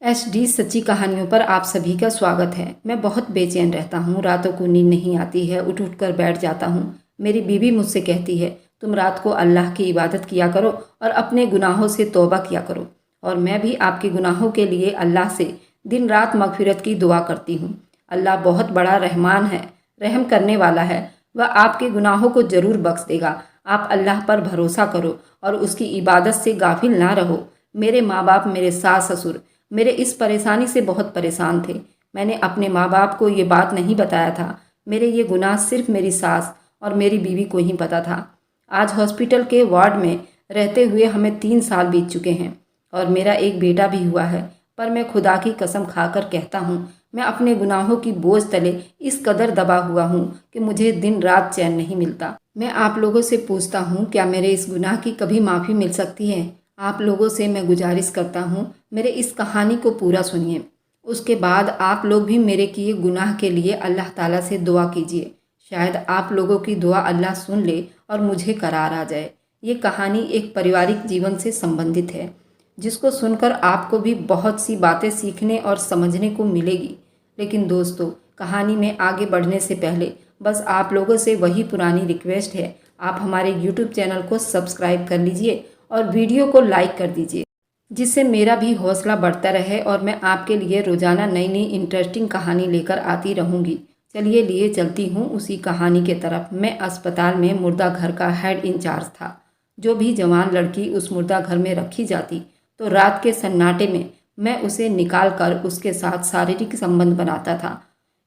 HD सच्ची कहानियों पर आप सभी का स्वागत है। मैं बहुत बेचैन रहता हूँ, रातों को नींद नहीं आती है, उठ उठ कर बैठ जाता हूँ। मेरी बीवी मुझसे कहती है, तुम रात को अल्लाह की इबादत किया करो और अपने गुनाहों से तौबा किया करो। और मैं भी आपके गुनाहों के लिए अल्लाह से दिन रात मगफिरत की दुआ करती हूँ। अल्लाह बहुत बड़ा रहमान है, रहम करने वाला है। वह आपके गुनाहों को ज़रूर बख्श देगा। आप अल्लाह पर भरोसा करो और उसकी इबादत से गाफिल ना रहो। मेरे माँ बाप, मेरे सास ससुर मेरे इस परेशानी से बहुत परेशान थे। मैंने अपने माँ बाप को ये बात नहीं बताया था। मेरे ये गुनाह सिर्फ मेरी सास और मेरी बीवी को ही पता था। आज हॉस्पिटल के वार्ड में रहते हुए हमें 3 साल बीत चुके हैं और मेरा एक बेटा भी हुआ है। पर मैं खुदा की कसम खाकर कहता हूँ, मैं अपने गुनाहों की बोझ तले इस कदर दबा हुआ हूँ कि मुझे दिन रात चैन नहीं मिलता। मैं आप लोगों से पूछता हूँ, क्या मेरे इस गुनाह की कभी माफ़ी मिल सकती है? आप लोगों से मैं गुजारिश करता हूँ, मेरे इस कहानी को पूरा सुनिए। उसके बाद आप लोग भी मेरे किए गुनाह के लिए अल्लाह ताला से दुआ कीजिए। शायद आप लोगों की दुआ अल्लाह सुन ले और मुझे करार आ जाए। ये कहानी एक पारिवारिक जीवन से संबंधित है, जिसको सुनकर आपको भी बहुत सी बातें सीखने और समझने को मिलेगी। लेकिन दोस्तों, कहानी में आगे बढ़ने से पहले बस आप लोगों से वही पुरानी रिक्वेस्ट है, आप हमारे यूट्यूब चैनल को सब्सक्राइब कर लीजिए और वीडियो को लाइक कर दीजिए, जिससे मेरा भी हौसला बढ़ता रहे और मैं आपके लिए रोज़ाना नई नई इंटरेस्टिंग कहानी लेकर आती रहूँगी। चलिए लिए चलती हूँ उसी कहानी के तरफ। मैं अस्पताल में मुर्दा घर का हेड इंचार्ज था। जो भी जवान लड़की उस मुर्दा घर में रखी जाती तो रात के सन्नाटे में मैं उसे निकाल कर उसके साथ शारीरिक संबंध बनाता था।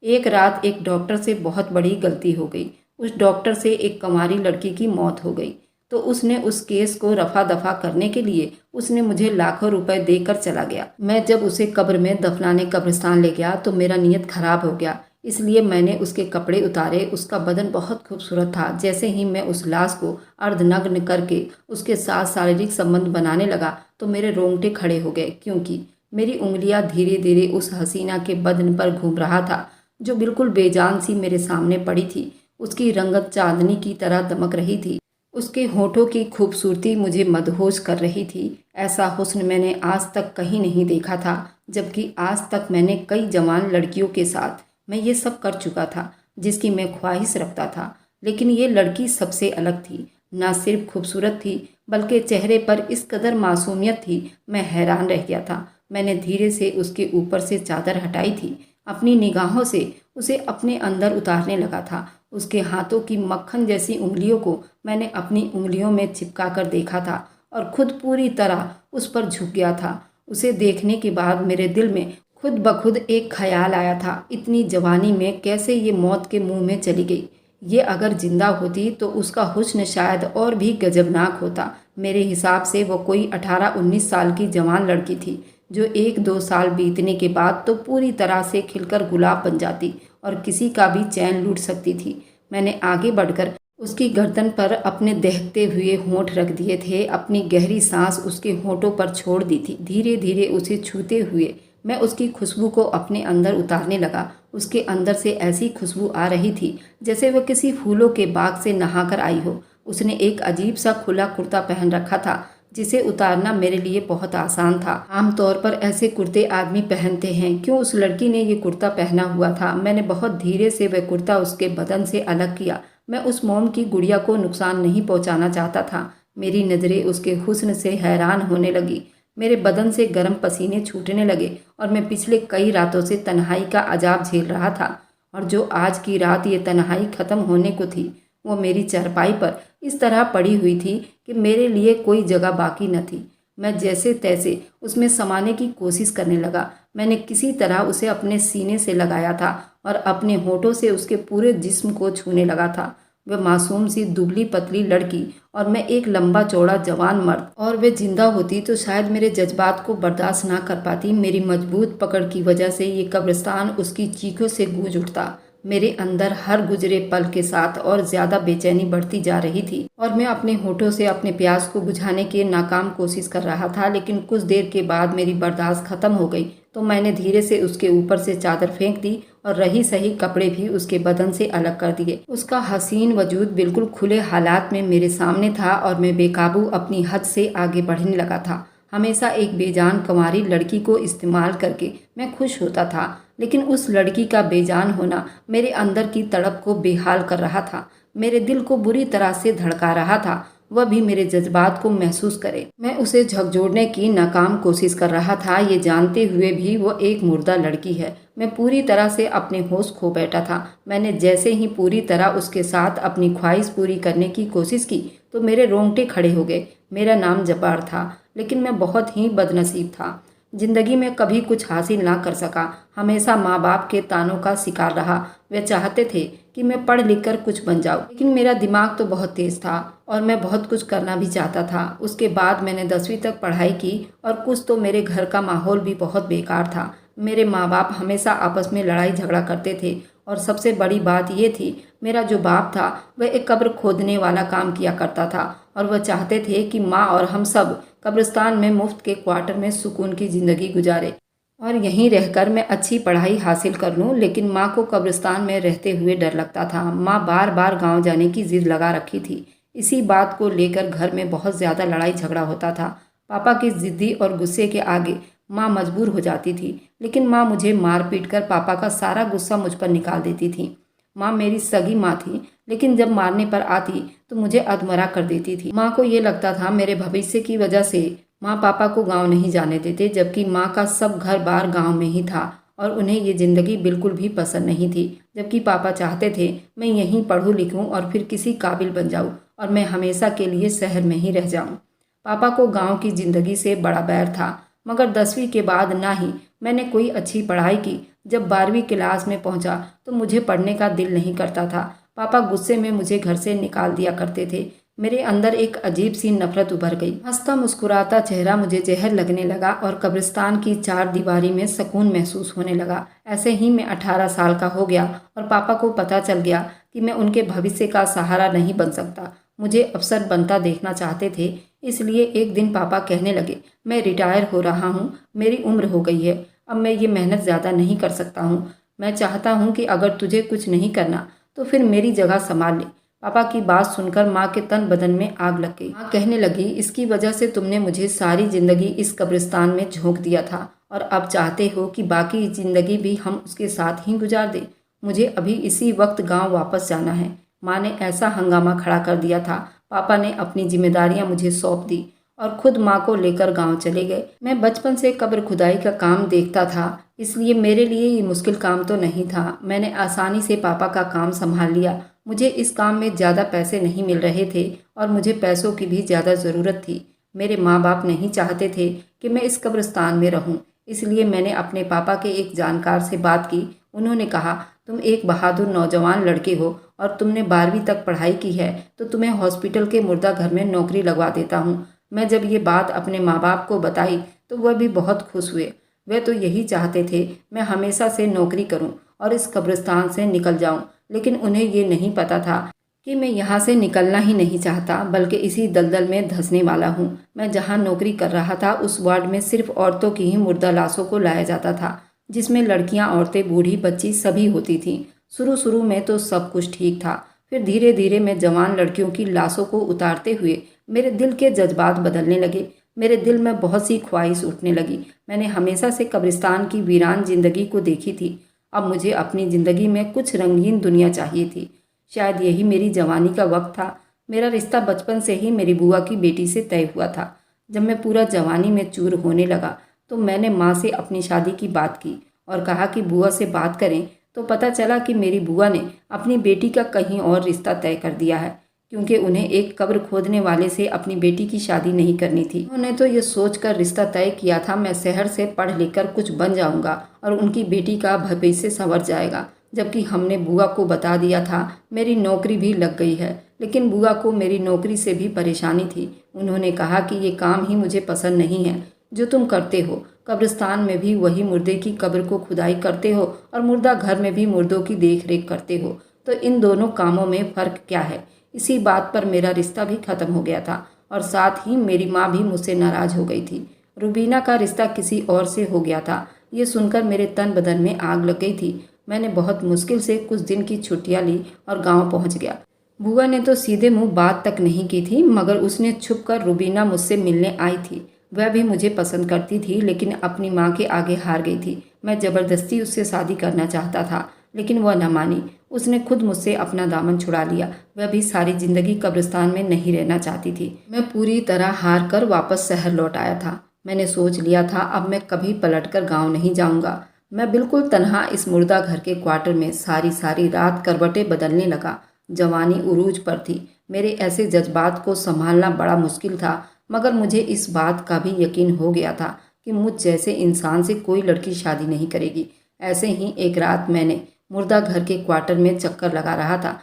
एक रात एक डॉक्टर से बहुत बड़ी गलती हो गई। उस डॉक्टर से एक कुंवारी लड़की की मौत हो गई तो उसने उस केस को रफा दफा करने के लिए उसने मुझे लाखों रुपए देकर चला गया। मैं जब उसे कब्र में दफनाने कब्रिस्तान ले गया तो मेरा नीयत खराब हो गया, इसलिए मैंने उसके कपड़े उतारे। उसका बदन बहुत खूबसूरत था। जैसे ही मैं उस लाश को अर्धनग्न करके उसके साथ शारीरिक संबंध बनाने लगा तो मेरे रोंगटे खड़े हो गए, क्योंकि मेरी उंगलियां धीरे धीरे उस हसीना के बदन पर घूम रहा था जो बिल्कुल बेजान सी मेरे सामने पड़ी थी। उसकी रंगत चांदनी की तरह दमक रही थी। उसके होठों की खूबसूरती मुझे मदहोश कर रही थी। ऐसा हुस्न मैंने आज तक कहीं नहीं देखा था, जबकि आज तक मैंने कई जवान लड़कियों के साथ मैं ये सब कर चुका था जिसकी मैं ख्वाहिश रखता था। लेकिन ये लड़की सबसे अलग थी। ना सिर्फ खूबसूरत थी बल्कि चेहरे पर इस कदर मासूमियत थी, मैं हैरान रह गया था। मैंने धीरे से उसके ऊपर से चादर हटाई थी, अपनी निगाहों से उसे अपने अंदर उतारने लगा था। उसके हाथों की मक्खन जैसी उंगलियों को मैंने अपनी उंगलियों में चिपका कर देखा था और खुद पूरी तरह उस पर झुक गया था। उसे देखने के बाद मेरे दिल में खुद ब खुद एक ख्याल आया था, इतनी जवानी में कैसे ये मौत के मुंह में चली गई। ये अगर जिंदा होती तो उसका हुस्न शायद और भी गजबनाक होता। मेरे हिसाब से वो कोई 18-19 साल की जवान लड़की थी, जो 1-2 साल बीतने के बाद तो पूरी तरह से खिलकर गुलाब बन जाती और किसी का भी चैन लूट सकती थी। मैंने आगे बढ़कर उसकी गर्दन पर अपने दहकते हुए होंठ रख दिए थे, अपनी गहरी सांस उसके होंठों पर छोड़ दी थी। धीरे धीरे उसे छूते हुए मैं उसकी खुशबू को अपने अंदर उतारने लगा। उसके अंदर से ऐसी खुशबू आ रही थी जैसे वह किसी फूलों के बाग से नहाकर आई हो। उसने एक अजीब सा खुला कुर्ता पहन रखा था, जिसे उतारना मेरे लिए बहुत आसान था। आमतौर पर ऐसे कुर्ते आदमी पहनते हैं, क्यों उस लड़की ने ये कुर्ता पहना हुआ था? मैंने बहुत धीरे से वह कुर्ता उसके बदन से अलग किया। मैं उस मोम की गुड़िया को नुकसान नहीं पहुंचाना चाहता था। मेरी नज़रें उसके हुस्न से हैरान होने लगी। मेरे बदन से गर्म पसीने छूटने लगे और मैं पिछले कई रातों से तन्हाई का अजाब झेल रहा था। और जो आज की रात ये तन्हाई ख़त्म होने को थी, वो मेरी चारपाई पर इस तरह पड़ी हुई थी कि मेरे लिए कोई जगह बाकी न थी। मैं जैसे तैसे उसमें समाने की कोशिश करने लगा। मैंने किसी तरह उसे अपने सीने से लगाया था और अपने होठों से उसके पूरे जिस्म को छूने लगा था। वह मासूम सी दुबली पतली लड़की और मैं एक लंबा चौड़ा जवान मर्द, और वह जिंदा होती तो शायद मेरे जज्बात को बर्दाश्त ना कर पाती। मेरी मजबूत पकड़ की वजह से ये कब्रिस्तान उसकी चीखों से गूंज उठता। मेरे अंदर हर गुजरे पल के साथ और ज्यादा बेचैनी बढ़ती जा रही थी और मैं अपने होठों से अपने प्यास को बुझाने की नाकाम कोशिश कर रहा था। लेकिन कुछ देर के बाद मेरी बर्दाश्त खत्म हो गई तो मैंने धीरे से उसके ऊपर से चादर फेंक दी और रही सही कपड़े भी उसके बदन से अलग कर दिए। उसका हसीन वजूद बिल्कुल खुले हालात में मेरे सामने था और मैं बेकाबू अपनी हद से आगे बढ़ने लगा था। हमेशा एक बेजान कंवारी लड़की को इस्तेमाल करके मैं खुश होता था, लेकिन उस लड़की का बेजान होना मेरे अंदर की तड़प को बेहाल कर रहा था, मेरे दिल को बुरी तरह से धड़का रहा था। वह भी मेरे जज्बात को महसूस करे। मैं उसे झकझोरने की नाकाम कोशिश कर रहा था, ये जानते हुए भी वो एक मुर्दा लड़की है। मैं पूरी तरह से अपने होश खो बैठा था। मैंने जैसे ही पूरी तरह उसके साथ अपनी ख्वाहिश पूरी करने की कोशिश की तो मेरे रोंगटे खड़े हो गए। मेरा नाम जब्बार था, लेकिन मैं बहुत ही बदनसीब था। जिंदगी में कभी कुछ हासिल ना कर सका, हमेशा माँ बाप के तानों का शिकार रहा। वे चाहते थे कि मैं पढ़ लिख कर कुछ बन जाऊं, लेकिन मेरा दिमाग तो बहुत तेज था और मैं बहुत कुछ करना भी चाहता था। उसके बाद मैंने 10वीं तक पढ़ाई की और कुछ तो मेरे घर का माहौल भी बहुत बेकार था। मेरे माँ बाप हमेशा आपस में लड़ाई झगड़ा करते थे और सबसे बड़ी बात ये थी, मेरा जो बाप था वह एक कब्र खोदने वाला काम किया करता था और वह चाहते थे कि माँ और हम सब कब्रिस्तान में मुफ्त के क्वार्टर में सुकून की ज़िंदगी गुजारे और यहीं रहकर मैं अच्छी पढ़ाई हासिल कर लूं। लेकिन माँ को कब्रिस्तान में रहते हुए डर लगता था। माँ बार बार गांव जाने की जिद लगा रखी थी। इसी बात को लेकर घर में बहुत ज़्यादा लड़ाई झगड़ा होता था। पापा की जिद्दी और गुस्से के आगे माँ मजबूर हो जाती थी, लेकिन माँ मुझे मार पीट कर पापा का सारा गुस्सा मुझ पर निकाल देती थी। माँ मेरी सगी माँ थी, लेकिन जब मारने पर आती तो मुझे अधमरा कर देती थी। माँ को ये लगता था मेरे भविष्य की वजह से माँ पापा को गांव नहीं जाने देते, जबकि माँ का सब घर बार गांव में ही था और उन्हें ये ज़िंदगी बिल्कुल भी पसंद नहीं थी। जबकि पापा चाहते थे मैं यहीं पढ़ूँ लिखूँ और फिर किसी काबिल बन जाऊँ और मैं हमेशा के लिए शहर में ही रह जाऊँ। पापा को गांव की ज़िंदगी से बड़ा बैर था, मगर 10वीं के बाद ना ही मैंने कोई अच्छी पढ़ाई की। जब 12वीं क्लास में पहुंचा तो मुझे पढ़ने का दिल नहीं करता था। पापा गुस्से में मुझे घर से निकाल दिया करते थे। मेरे अंदर एक अजीब सी नफरत उभर गई। हंसता मुस्कुराता चेहरा मुझे जहर लगने लगा और कब्रिस्तान की चार दीवारी में सुकून महसूस होने लगा। ऐसे ही मैं 18 साल का हो गया और पापा को पता चल गया कि मैं उनके भविष्य का सहारा नहीं बन सकता। मुझे अफसर बनता देखना चाहते थे। इसलिए एक दिन पापा कहने लगे, मैं रिटायर हो रहा हूँ, मेरी उम्र हो गई है, अब मैं ये मेहनत ज़्यादा नहीं कर सकता हूँ। मैं चाहता हूँ कि अगर तुझे कुछ नहीं करना तो फिर मेरी जगह संभाल ले। पापा की बात सुनकर माँ के तन बदन में आग लग गई। माँ कहने लगी, इसकी वजह से तुमने मुझे सारी जिंदगी इस कब्रिस्तान में झोंक दिया था और अब चाहते हो कि बाकी जिंदगी भी हम उसके साथ ही गुजार दें। मुझे अभी इसी वक्त गांव वापस जाना है। माँ ने ऐसा हंगामा खड़ा कर दिया था। पापा ने अपनी जिम्मेदारियां मुझे सौंप दी और खुद माँ को लेकर गांव चले गए। मैं बचपन से कब्र खुदाई का काम देखता था, इसलिए मेरे लिए ये मुश्किल काम तो नहीं था। मैंने आसानी से पापा का काम संभाल लिया। मुझे इस काम में ज़्यादा पैसे नहीं मिल रहे थे और मुझे पैसों की भी ज़्यादा ज़रूरत थी। मेरे माँ बाप नहीं चाहते थे कि मैं इस कब्रिस्तान में रहूं, इसलिए मैंने अपने पापा के एक जानकार से बात की। उन्होंने कहा, तुम एक बहादुर नौजवान लड़के हो और तुमने 12वीं तक पढ़ाई की है, तो तुम्हें हॉस्पिटल के मुर्दा घर में नौकरी लगवा देता हूँ। मैं जब ये बात अपने माँ बाप को बताई तो वह भी बहुत खुश हुए। वे तो यही चाहते थे मैं हमेशा से नौकरी करूं और इस कब्रिस्तान से निकल जाऊं, लेकिन उन्हें ये नहीं पता था कि मैं यहाँ से निकलना ही नहीं चाहता, बल्कि इसी दलदल में धंसने वाला हूँ। मैं जहाँ नौकरी कर रहा था उस वार्ड में सिर्फ औरतों की ही मुर्दा लाशों को लाया जाता था, जिसमें लड़कियाँ, औरतें, बूढ़ी, बच्ची सभी होती थीं। शुरू में तो सब कुछ ठीक था, फिर धीरे धीरे मैं जवान लड़कियों की लाशों को उतारते हुए मेरे दिल के जज्बात बदलने लगे। मेरे दिल में बहुत सी ख्वाहिश उठने लगी। मैंने हमेशा से कब्रिस्तान की वीरान जिंदगी को देखी थी। अब मुझे अपनी ज़िंदगी में कुछ रंगीन दुनिया चाहिए थी। शायद यही मेरी जवानी का वक्त था। मेरा रिश्ता बचपन से ही मेरी बुआ की बेटी से तय हुआ था। जब मैं पूरा जवानी में चूर होने लगा तो मैंने माँ से अपनी शादी की बात की और कहा कि बुआ से बात करें, तो पता चला कि मेरी बुआ ने अपनी बेटी का कहीं और रिश्ता तय कर दिया है, क्योंकि उन्हें एक कब्र खोदने वाले से अपनी बेटी की शादी नहीं करनी थी। उन्होंने तो ये सोचकर रिश्ता तय किया था मैं शहर से पढ़ लिख कर कुछ बन जाऊंगा और उनकी बेटी का भविष्य संवर जाएगा। जबकि हमने बुआ को बता दिया था मेरी नौकरी भी लग गई है, लेकिन बुआ को मेरी नौकरी से भी परेशानी थी। उन्होंने कहा कि ये काम ही मुझे पसंद नहीं है जो तुम करते हो। कब्रिस्तान में भी वही मुर्दे की कब्र को खुदाई करते हो और मुर्दा घर में भी मुर्दों की देख रेख करते हो, तो इन दोनों कामों में फ़र्क क्या है। इसी बात पर मेरा रिश्ता भी खत्म हो गया था और साथ ही मेरी माँ भी मुझसे नाराज़ हो गई थी। रुबीना का रिश्ता किसी और से हो गया था। ये सुनकर मेरे तन बदन में आग लग गई थी। मैंने बहुत मुश्किल से कुछ दिन की छुट्टियाँ ली और गांव पहुंच गया। बुआ ने तो सीधे मुंह बात तक नहीं की थी, मगर उसने छुपकर रुबीना मुझसे मिलने आई थी। वह भी मुझे पसंद करती थी, लेकिन अपनी माँ के आगे हार गई थी। मैं ज़बरदस्ती उससे शादी करना चाहता था, लेकिन वह न मानी। उसने खुद मुझसे अपना दामन छुड़ा लिया। वह भी सारी जिंदगी कब्रिस्तान में नहीं रहना चाहती थी। मैं पूरी तरह हार कर वापस शहर लौट आया था। मैंने सोच लिया था अब मैं कभी पलटकर गांव नहीं जाऊंगा। मैं बिल्कुल तन्हा इस मुर्दा घर के क्वार्टर में सारी सारी रात करवटें बदलने लगा। जवानी उरूज पर थी। मेरे ऐसे जज्बात को संभालना बड़ा मुश्किल था, मगर मुझे इस बात का भी यकीन हो गया था कि मुझ जैसे इंसान से कोई लड़की शादी नहीं करेगी। ऐसे ही एक रात मैंने मुर्दा घर के क्वार्टर में चक्कर लगा रहा था।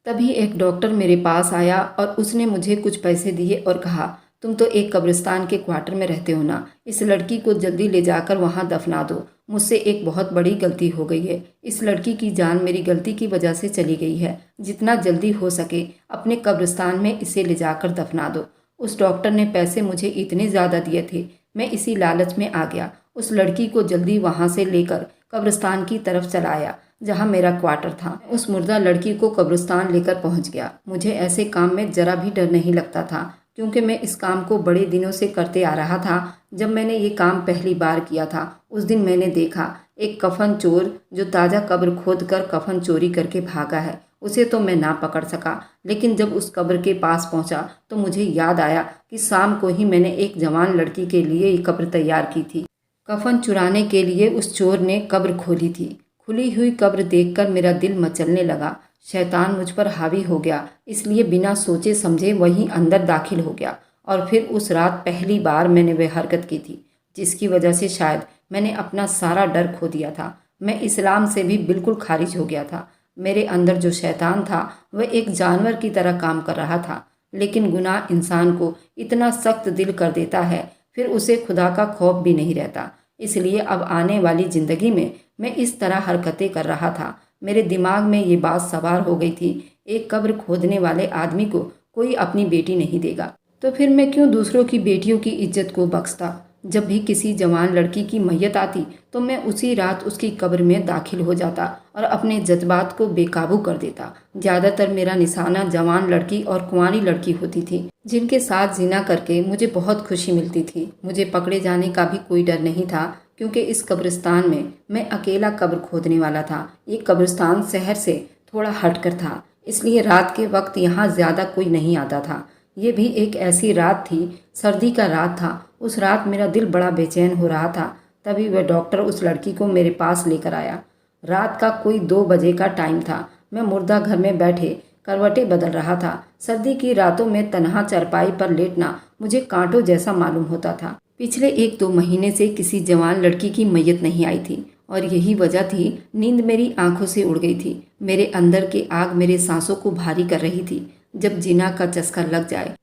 तभी एक डॉक्टर मेरे पास आया और उसने मुझे कुछ पैसे दिए और कहा, तुम तो एक कब्रिस्तान के क्वार्टर में रहते हो ना, इस लड़की को जल्दी ले जाकर वहाँ दफना दो। मुझसे एक बहुत बड़ी गलती हो गई है। इस लड़की की जान मेरी गलती की वजह से चली गई है। जितना जल्दी हो सके अपने कब्रिस्तान में इसे ले जाकर दफना दो। उस डॉक्टर ने पैसे मुझे इतने ज़्यादा दिए थे, मैं इसी लालच में आ गया। उस लड़की को जल्दी वहाँ से लेकर कब्रिस्तान की तरफ चला आया जहाँ मेरा क्वार्टर था। उस मुर्दा लड़की को कब्रिस्तान लेकर पहुँच गया। मुझे ऐसे काम में जरा भी डर नहीं लगता था, क्योंकि मैं इस काम को बड़े दिनों से करते आ रहा था। जब मैंने ये काम पहली बार किया था, उस दिन मैंने देखा एक कफन चोर जो ताज़ा कब्र खोद कर कफन चोरी करके भागा है। उसे तो मैं ना पकड़ सका, लेकिन जब उस कब्र के पास पहुंचा तो मुझे याद आया कि शाम को ही मैंने एक जवान लड़की के लिए ये कब्र तैयार की थी। कफन चुराने के लिए उस चोर ने कब्र खोली थी। खुली हुई कब्र देखकर मेरा दिल मचलने लगा। शैतान मुझ पर हावी हो गया, इसलिए बिना सोचे समझे वहीं अंदर दाखिल हो गया। और फिर उस रात पहली बार मैंने वह हरकत की थी जिसकी वजह से शायद मैंने अपना सारा डर खो दिया था। मैं इस्लाम से भी बिल्कुल खारिज हो गया था। मेरे अंदर जो शैतान था वह एक जानवर की तरह काम कर रहा था। लेकिन गुनाह इंसान को इतना सख्त दिल कर देता है, फिर उसे खुदा का खौफ भी नहीं रहता। इसलिए अब आने वाली ज़िंदगी में मैं इस तरह हरकतें कर रहा था। मेरे दिमाग में ये बात सवार हो गई थी, एक कब्र खोदने वाले आदमी को कोई अपनी बेटी नहीं देगा, तो फिर मैं क्यों दूसरों की बेटियों की इज्जत को बख्शता। जब भी किसी जवान लड़की की मैयत आती तो मैं उसी रात उसकी कब्र में दाखिल हो जाता और अपने जज्बात को बेकाबू कर देता। ज़्यादातर मेरा निशाना जवान लड़की और कुंवारी लड़की होती थी, जिनके साथ जिना करके मुझे बहुत खुशी मिलती थी। मुझे पकड़े जाने का भी कोई डर नहीं था, क्योंकि इस कब्रिस्तान में मैं अकेला कब्र खोदने वाला था। ये कब्रिस्तान शहर से थोड़ा हटकर था, इसलिए रात के वक्त यहाँ ज़्यादा कोई नहीं आता था। ये भी एक ऐसी रात थी, सर्दी का रात था। उस रात मेरा दिल बड़ा बेचैन हो रहा था। तभी वह डॉक्टर उस लड़की को मेरे पास लेकर आया। रात का कोई 2 बजे का टाइम था। मैं मुर्दा घर में बैठे करवटें बदल रहा था। सर्दी की रातों में तन्हा चारपाई पर लेटना मुझे कांटों जैसा मालूम होता था। पिछले 1-2 महीने से किसी जवान लड़की की मैयत नहीं आई थी, और यही वजह थी नींद मेरी आंखों से उड़ गई थी। मेरे अंदर की आग मेरे सांसों को भारी कर रही थी। जब जिना का चस्का लग जाए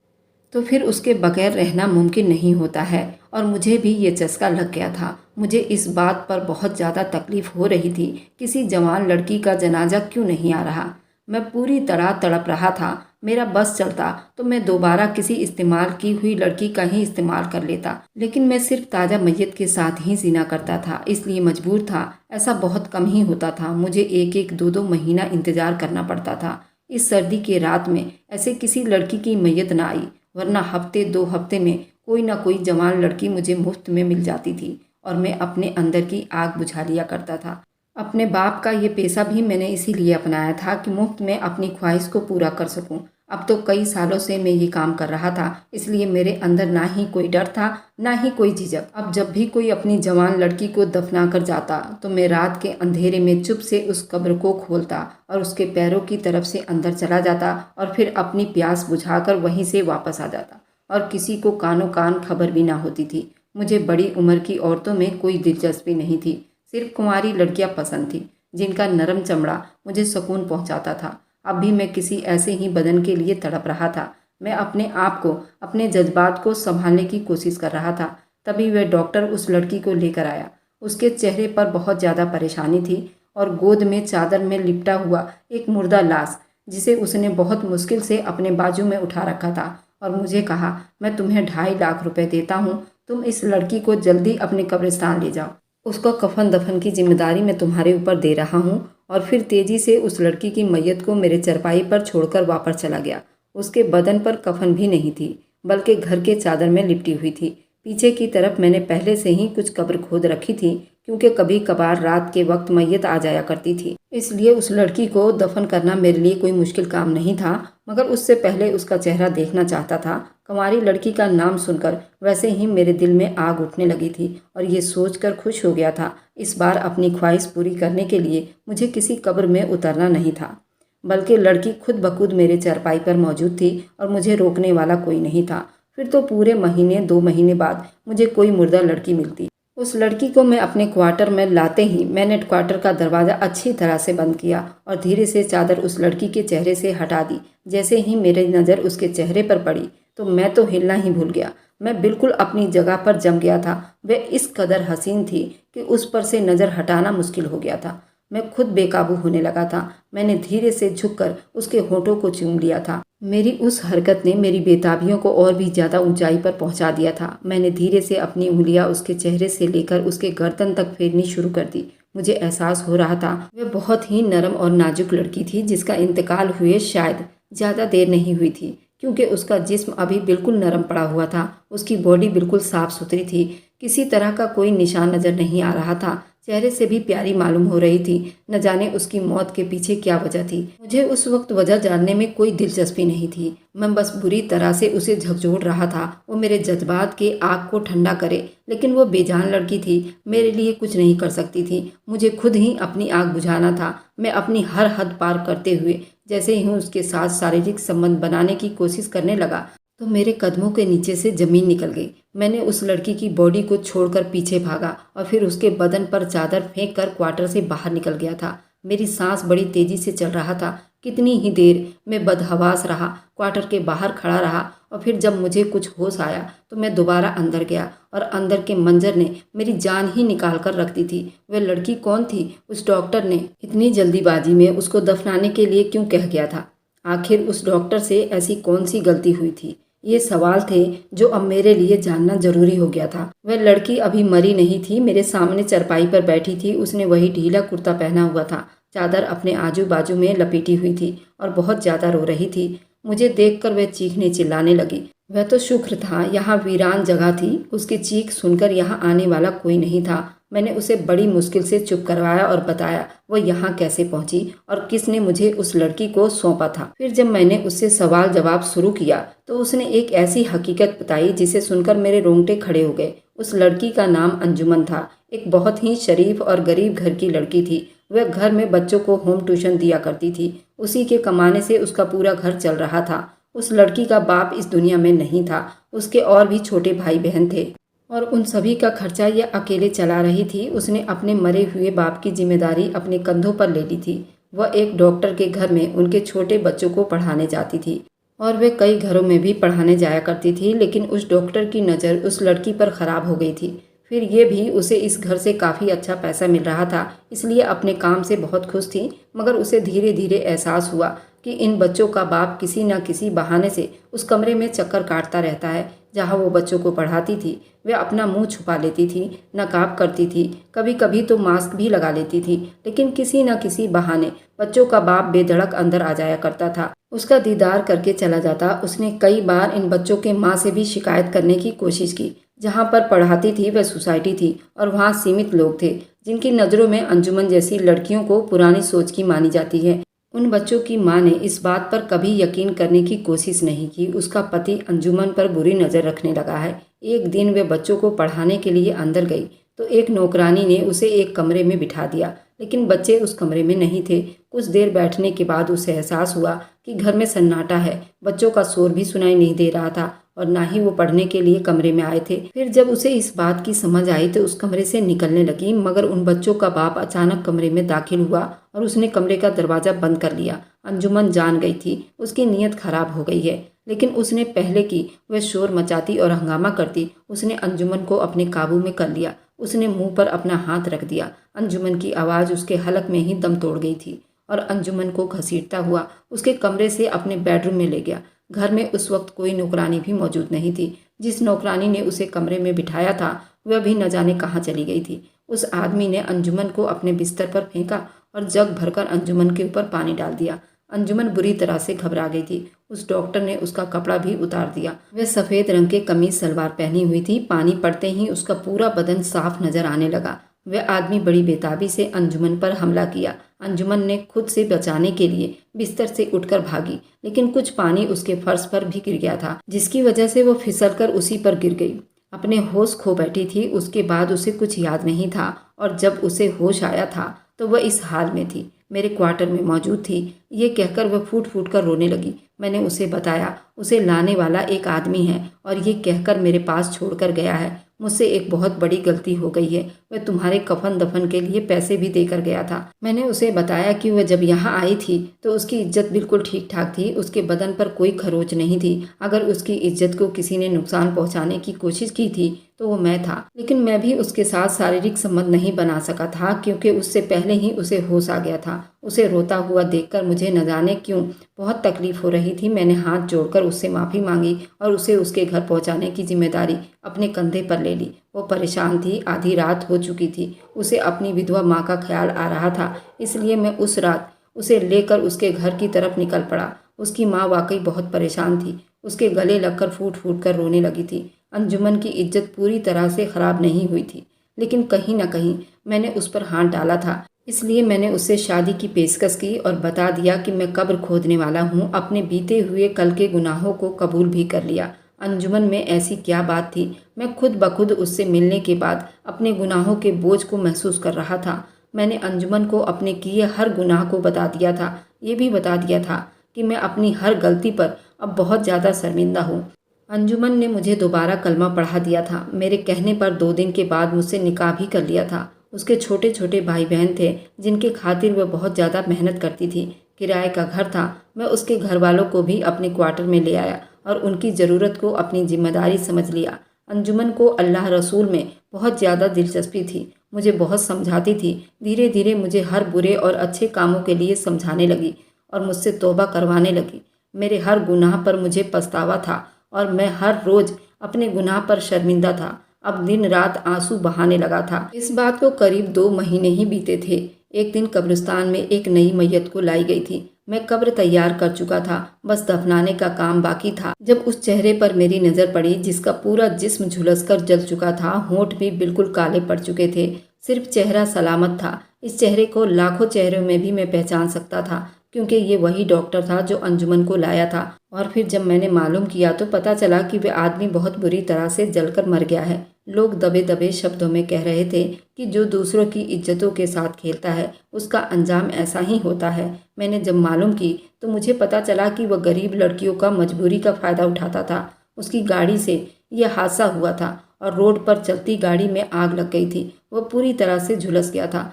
तो फिर उसके बगैर रहना मुमकिन नहीं होता है, और मुझे भी ये चस्का लग गया था। मुझे इस बात पर बहुत ज़्यादा तकलीफ हो रही थी, किसी जवान लड़की का जनाजा क्यों नहीं आ रहा। मैं पूरी तरह तड़प रहा था। मेरा बस चलता तो मैं दोबारा किसी इस्तेमाल की हुई लड़की का ही इस्तेमाल कर लेता, लेकिन मैं सिर्फ ताज़ा मैयत के साथ ही जीना करता था, इसलिए मजबूर था। ऐसा बहुत कम ही होता था। मुझे 1-1, 2-2 महीना इंतज़ार करना पड़ता था। इस सर्दी के रात में ऐसे किसी लड़की की मैयत ना आई, वरना हफ्ते 2 हफ्ते में कोई ना कोई जवान लड़की मुझे मुफ्त में मिल जाती थी, और मैं अपने अंदर की आग बुझा लिया करता था। अपने बाप का ये पेशा भी मैंने इसीलिए अपनाया था कि मुफ्त में अपनी ख्वाहिश को पूरा कर सकूं। अब तो कई सालों से मैं ये काम कर रहा था, इसलिए मेरे अंदर ना ही कोई डर था, ना ही कोई झिझक। अब जब भी कोई अपनी जवान लड़की को दफना कर जाता तो मैं रात के अंधेरे में चुप से उस कब्र को खोलता और उसके पैरों की तरफ से अंदर चला जाता, और फिर अपनी प्यास बुझाकर वहीं से वापस आ जाता, और किसी को कानों कान खबर भी ना होती थी। मुझे बड़ी उम्र की औरतों में कोई दिलचस्पी नहीं थी, सिर्फ कुंवारी लड़कियां पसंद थी, जिनका नरम चमड़ा मुझे सुकून पहुंचाता था। अब भी मैं किसी ऐसे ही बदन के लिए तड़प रहा था। मैं अपने आप को, अपने जज्बात को संभालने की कोशिश कर रहा था। तभी वह डॉक्टर उस लड़की को लेकर आया। उसके चेहरे पर बहुत ज़्यादा परेशानी थी, और गोद में चादर में लिपटा हुआ एक मुर्दा लाश, जिसे उसने बहुत मुश्किल से अपने बाजू में उठा रखा था, और मुझे कहा, मैं तुम्हें 2.5 लाख रुपए देता हूँ, तुम इस लड़की को जल्दी अपने कब्रिस्तान ले जाओ। उसको कफन दफन की जिम्मेदारी मैं तुम्हारे ऊपर दे रहा हूँ। और फिर तेजी से उस लड़की की मैयत को मेरे चरपाई पर छोड़कर वापस चला गया। उसके बदन पर कफन भी नहीं थी, बल्कि घर के चादर में लिपटी हुई थी। पीछे की तरफ मैंने पहले से ही कुछ कब्र खोद रखी थी, क्योंकि कभी कभार रात के वक्त मैयत आ जाया करती थी। इसलिए उस लड़की को दफन करना मेरे लिए कोई मुश्किल काम नहीं था, मगर उससे पहले उसका चेहरा देखना चाहता था। कुंवारी लड़की का नाम सुनकर वैसे ही मेरे दिल में आग उठने लगी थी और ये सोचकर खुश हो गया था, इस बार अपनी ख्वाहिश पूरी करने के लिए मुझे किसी कब्र में उतरना नहीं था, बल्कि लड़की खुद ब खुद मेरे चारपाई पर मौजूद थी और मुझे रोकने वाला कोई नहीं था। फिर तो पूरे महीने 2 महीने बाद मुझे कोई मुर्दा लड़की मिलती। उस लड़की को मैं अपने क्वार्टर में लाते ही मैंने क्वार्टर का दरवाज़ा अच्छी तरह से बंद किया और धीरे से चादर उस लड़की के चेहरे से हटा दी। जैसे ही मेरी नज़र उसके चेहरे पर पड़ी तो मैं तो हिलना ही भूल गया। मैं बिल्कुल अपनी जगह पर जम गया था। वह इस कदर हसीन थी कि उस पर से नज़र हटाना मुश्किल हो गया था। मैं खुद बेकाबू होने लगा था। मैंने धीरे से झुककर उसके होठों को चूम लिया था। मेरी उस हरकत ने मेरी बेताबियों को और भी ज़्यादा ऊंचाई पर पहुंचा दिया था। मैंने धीरे से अपनी उंगलियां उसके चेहरे से लेकर उसके गर्दन तक फेरनी शुरू कर दी। मुझे एहसास हो रहा था वह बहुत ही नरम और नाजुक लड़की थी, जिसका इंतकाल हुए शायद ज़्यादा देर नहीं हुई थी, क्योंकि उसका जिस्म अभी बिल्कुल नरम पड़ा हुआ था। उसकी बॉडी बिल्कुल साफ सुथरी थी, किसी तरह का कोई निशान नज़र नहीं आ रहा था। चेहरे से भी प्यारी मालूम हो रही थी। न जाने उसकी मौत के पीछे क्या वजह थी। मुझे उस वक्त वजह जानने में कोई दिलचस्पी नहीं थी। मैं बस बुरी तरह से उसे झकझोर रहा था, वो मेरे जज्बात के आग को ठंडा करे। लेकिन वो बेजान लड़की थी, मेरे लिए कुछ नहीं कर सकती थी। मुझे खुद ही अपनी आग बुझाना था। मैं अपनी हर हद पार करते हुए जैसे ही उसके साथ शारीरिक संबंध बनाने की कोशिश करने लगा तो मेरे कदमों के नीचे से जमीन निकल गई। मैंने उस लड़की की बॉडी को छोड़कर पीछे भागा और फिर उसके बदन पर चादर फेंक कर क्वार्टर से बाहर निकल गया था। मेरी सांस बड़ी तेजी से चल रहा था। कितनी ही देर मैं बदहवास रहा, क्वार्टर के बाहर खड़ा रहा और फिर जब मुझे कुछ होश आया तो मैं दोबारा अंदर गया और अंदर के मंजर ने मेरी जान ही निकाल कर रख दी थी। वह लड़की कौन थी? उस डॉक्टर ने इतनी जल्दीबाजी में उसको दफनाने के लिए क्यों कह गया था? आखिर उस डॉक्टर से ऐसी कौन सी गलती हुई थी? ये सवाल थे जो अब मेरे लिए जानना जरूरी हो गया था। वह लड़की अभी मरी नहीं थी, मेरे सामने चरपाई पर बैठी थी। उसने वही ढीला कुर्ता पहना हुआ था, चादर अपने आजू बाजू में लपेटी हुई थी और बहुत ज़्यादा रो रही थी। मुझे देखकर वह चीखने चिल्लाने लगी। वह तो शुक्र था यहाँ वीरान जगह थी, उसकी चीख सुनकर यहाँ आने वाला कोई नहीं था। मैंने उसे बड़ी मुश्किल से चुप करवाया और बताया वो यहाँ कैसे पहुँची और किसने मुझे उस लड़की को सौंपा था। फिर जब मैंने उससे सवाल जवाब शुरू किया तो उसने एक ऐसी हकीकत बताई जिसे सुनकर मेरे रोंगटे खड़े हो गए। उस लड़की का नाम अंजुमन था। एक बहुत ही शरीफ और गरीब घर की लड़की थी। वह घर में बच्चों को होम ट्यूशन दिया करती थी। उसी के कमाने से उसका पूरा घर चल रहा था। उस लड़की का बाप इस दुनिया में नहीं था। उसके और भी छोटे भाई बहन थे और उन सभी का खर्चा यह अकेले चला रही थी। उसने अपने मरे हुए बाप की जिम्मेदारी अपने कंधों पर ले ली थी। वह एक डॉक्टर के घर में उनके छोटे बच्चों को पढ़ाने जाती थी और वे कई घरों में भी पढ़ाने जाया करती थी। लेकिन उस डॉक्टर की नज़र उस लड़की पर ख़राब हो गई थी। फिर ये भी उसे इस घर से काफ़ी अच्छा पैसा मिल रहा था, इसलिए अपने काम से बहुत खुश थी। मगर उसे धीरे धीरे एहसास हुआ कि इन बच्चों का बाप किसी न किसी बहाने से उस कमरे में चक्कर काटता रहता है जहाँ वो बच्चों को पढ़ाती थी। वे अपना मुंह छुपा लेती थी, नकाब करती थी, कभी कभी तो मास्क भी लगा लेती थी, लेकिन किसी न किसी बहाने बच्चों का बाप बेधड़क अंदर आ जाया करता था। उसका दीदार करके चला जाता। उसने कई बार इन बच्चों के माँ से भी शिकायत करने की कोशिश की। जहाँ पर पढ़ाती थी वह सोसाइटी थी और वहाँ सीमित लोग थे जिनकी नज़रों में अंजुमन जैसी लड़कियों को पुरानी सोच की मानी जाती है। उन बच्चों की मां ने इस बात पर कभी यकीन करने की कोशिश नहीं की उसका पति अंजुमन पर बुरी नज़र रखने लगा है। एक दिन वे बच्चों को पढ़ाने के लिए अंदर गई तो एक नौकरानी ने उसे एक कमरे में बिठा दिया, लेकिन बच्चे उस कमरे में नहीं थे। कुछ देर बैठने के बाद उसे एहसास हुआ कि घर में सन्नाटा है। बच्चों का शोर भी सुनाई नहीं दे रहा था और ना ही वो पढ़ने के लिए कमरे में आए थे। फिर जब उसे इस बात की समझ आई तो उस कमरे से निकलने लगी, मगर उन बच्चों का बाप अचानक कमरे में दाखिल हुआ और उसने कमरे का दरवाज़ा बंद कर लिया। अंजुमन जान गई थी उसकी नीयत खराब हो गई है, लेकिन उसने पहले की वह शोर मचाती और हंगामा करती। उसने अंजुमन को अपने काबू में कर लिया। उसने मुंह पर अपना हाथ रख दिया। अंजुमन की आवाज़ उसके हलक में ही दम तोड़ गई थी और अंजुमन को घसीटता हुआ उसके कमरे से अपने बेडरूम में ले गया। घर में उस वक्त कोई नौकरानी भी मौजूद नहीं थी। जिस नौकरानी ने उसे कमरे में बिठाया था वह भी न जाने कहाँ चली गई थी। उस आदमी ने अंजुमन को अपने बिस्तर पर फेंका और जग भरकर अंजुमन के ऊपर पानी डाल दिया। अंजुमन बुरी तरह से घबरा गई थी। उस डॉक्टर ने उसका कपड़ा भी उतार दिया। वह सफ़ेद रंग के कमीज सलवार पहनी हुई थी। पानी पड़ते ही उसका पूरा बदन साफ नजर आने लगा। वह आदमी बड़ी बेताबी से अंजुमन पर हमला किया। अंजुमन ने खुद से बचाने के लिए बिस्तर से उठकर भागी, लेकिन कुछ पानी उसके फर्श पर भी गिर गया था, जिसकी वजह से वो फिसलकर उसी पर गिर गई। अपने होश खो बैठी थी। उसके बाद उसे कुछ याद नहीं था और जब उसे होश आया था तो वह इस हाल में थी, मेरे क्वार्टर में मौजूद थी। ये कहकर वह फूट फूट कर रोने लगी। मैंने उसे बताया उसे लाने वाला एक आदमी है और ये कहकर मेरे पास छोड़कर गया है। मुझसे एक बहुत बड़ी गलती हो गई है। वह तुम्हारे कफन दफन के लिए पैसे भी देकर गया था। मैंने उसे बताया कि वह जब यहाँ आई थी तो उसकी इज्जत बिल्कुल ठीक ठाक थी। उसके बदन पर कोई खरोच नहीं थी। अगर उसकी इज्जत को किसी ने नुकसान पहुँचाने की कोशिश की थी तो वो मैं था, लेकिन मैं भी उसके साथ शारीरिक संबंध नहीं बना सका था क्योंकि उससे पहले ही उसे होश आ गया था। उसे रोता हुआ देखकर मुझे न जाने क्यों बहुत तकलीफ हो रही थी। मैंने हाथ जोड़कर उससे माफ़ी मांगी और उसे उसके घर पहुंचाने की जिम्मेदारी अपने कंधे पर ले ली। वो परेशान थी, आधी रात हो चुकी थी। उसे अपनी विधवा माँ का ख्याल आ रहा था, इसलिए मैं उस रात उसे लेकर उसके घर की तरफ निकल पड़ा। उसकी माँ वाकई बहुत परेशान थी। उसके गले लगकर फूट फूट कर रोने लगी थी। अंजुमन की इज्जत पूरी तरह से खराब नहीं हुई थी, लेकिन कहीं न कहीं मैंने उस पर हाथ डाला था। इसलिए मैंने उससे शादी की पेशकश की और बता दिया कि मैं कब्र खोदने वाला हूँ। अपने बीते हुए कल के गुनाहों को कबूल भी कर लिया। अंजुमन में ऐसी क्या बात थी, मैं खुद ब खुद उससे मिलने के बाद अपने गुनाहों के बोझ को महसूस कर रहा था। मैंने अंजुमन को अपने किए हर गुनाह को बता दिया था। ये भी बता दिया था कि मैं अपनी हर गलती पर अब बहुत ज़्यादा शर्मिंदा हूँ। अंजुमन ने मुझे दोबारा कलमा पढ़ा दिया था। मेरे कहने पर 2 दिन के बाद मुझसे निकाह भी कर लिया था। उसके छोटे छोटे भाई बहन थे जिनके खातिर वह बहुत ज़्यादा मेहनत करती थी। किराए का घर था। मैं उसके घर वालों को भी अपने क्वार्टर में ले आया और उनकी ज़रूरत को अपनी जिम्मेदारी समझ लिया। अंजुमन को अल्लाह रसूल में बहुत ज़्यादा दिलचस्पी थी। मुझे बहुत समझाती थी। धीरे धीरे मुझे हर बुरे और अच्छे कामों के लिए समझाने लगी और मुझसे तौबा करवाने लगी। मेरे हर गुनाह पर मुझे पछतावा था और मैं हर रोज़ अपने गुनाह पर शर्मिंदा था। अब दिन रात आंसू बहाने लगा था। इस बात को करीब 2 महीने ही बीते थे। एक दिन कब्रिस्तान में एक नई मैयत को लाई गई थी। मैं कब्र तैयार कर चुका था, बस दफनाने का काम बाकी था। जब उस चेहरे पर मेरी नज़र पड़ी जिसका पूरा जिस्म झुलसकर जल चुका था, होंठ भी बिल्कुल काले पड़ चुके थे, सिर्फ चेहरा सलामत था। इस चेहरे को लाखों चेहरों में भी मैं पहचान सकता था क्योंकि ये वही डॉक्टर था जो अंजुमन को लाया था। और फिर जब मैंने मालूम किया तो पता चला कि वह आदमी बहुत बुरी तरह से जलकर मर गया है। लोग दबे दबे शब्दों में कह रहे थे कि जो दूसरों की इज्जतों के साथ खेलता है उसका अंजाम ऐसा ही होता है। मैंने जब मालूम की तो मुझे पता चला कि वह गरीब लड़कियों का मजबूरी का फ़ायदा उठाता था। उसकी गाड़ी से यह हादसा हुआ था और रोड पर चलती गाड़ी में आग लग गई थी। वह पूरी तरह से झुलस गया था,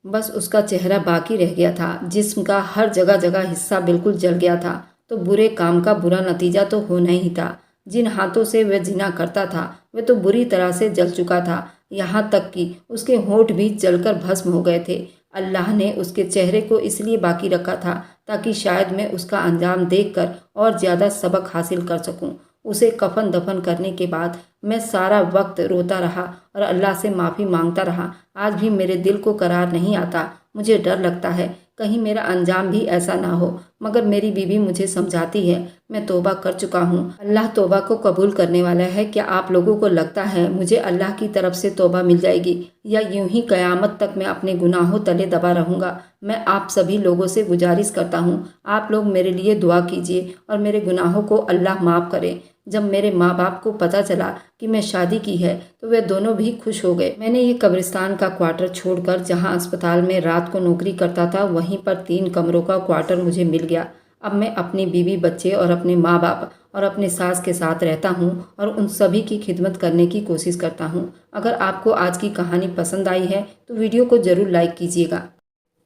बस उसका चेहरा बाकी रह गया था। जिस्म का हर जगह जगह हिस्सा बिल्कुल जल गया था। तो बुरे काम का बुरा नतीजा तो होना ही था। जिन हाथों से वह जिना करता था वह तो बुरी तरह से जल चुका था, यहाँ तक कि उसके होंठ भी जलकर भस्म हो गए थे। अल्लाह ने उसके चेहरे को इसलिए बाकी रखा था ताकि शायद मैं उसका अंजाम देखकर और ज़्यादा सबक हासिल कर सकूं। उसे कफन दफन करने के बाद मैं सारा वक्त रोता रहा और अल्लाह से माफ़ी मांगता रहा। आज भी मेरे दिल को करार नहीं आता। मुझे डर लगता है कहीं मेरा अंजाम भी ऐसा ना हो, मगर मेरी बीवी मुझे समझाती है मैं तौबा कर चुका हूँ। अल्लाह तौबा को कबूल करने वाला है। क्या आप लोगों को लगता है मुझे अल्लाह की तरफ से तौबा मिल जाएगी या यूं ही क़यामत तक मैं अपने गुनाहों तले दबा रहूँगा? मैं आप सभी लोगों से गुजारिश करता हूँ, आप लोग मेरे लिए दुआ कीजिए और मेरे गुनाहों को अल्लाह माफ़ करे। जब मेरे माँ बाप को पता चला कि मैं शादी की है तो वे दोनों भी खुश हो गए। मैंने ये कब्रिस्तान का क्वार्टर छोड़कर जहाँ अस्पताल में रात को नौकरी करता था वहीं पर 3 कमरों का क्वार्टर मुझे मिल गया। अब मैं अपनी बीवी, बच्चे और अपने माँ बाप और अपने सास के साथ रहता हूँ और उन सभी की खिदमत करने की कोशिश करता हूँ। अगर आपको आज की कहानी पसंद आई है तो वीडियो को ज़रूर लाइक कीजिएगा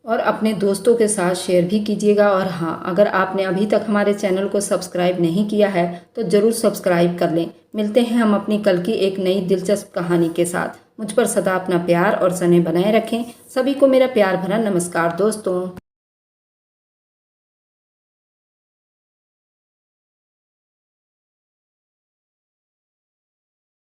और अपने दोस्तों के साथ शेयर भी कीजिएगा। और हाँ, अगर आपने अभी तक हमारे चैनल को सब्सक्राइब नहीं किया है तो ज़रूर सब्सक्राइब कर लें। मिलते हैं हम अपनी कल की एक नई दिलचस्प कहानी के साथ। मुझ पर सदा अपना प्यार और स्नेह बनाए रखें। सभी को मेरा प्यार भरा नमस्कार दोस्तों।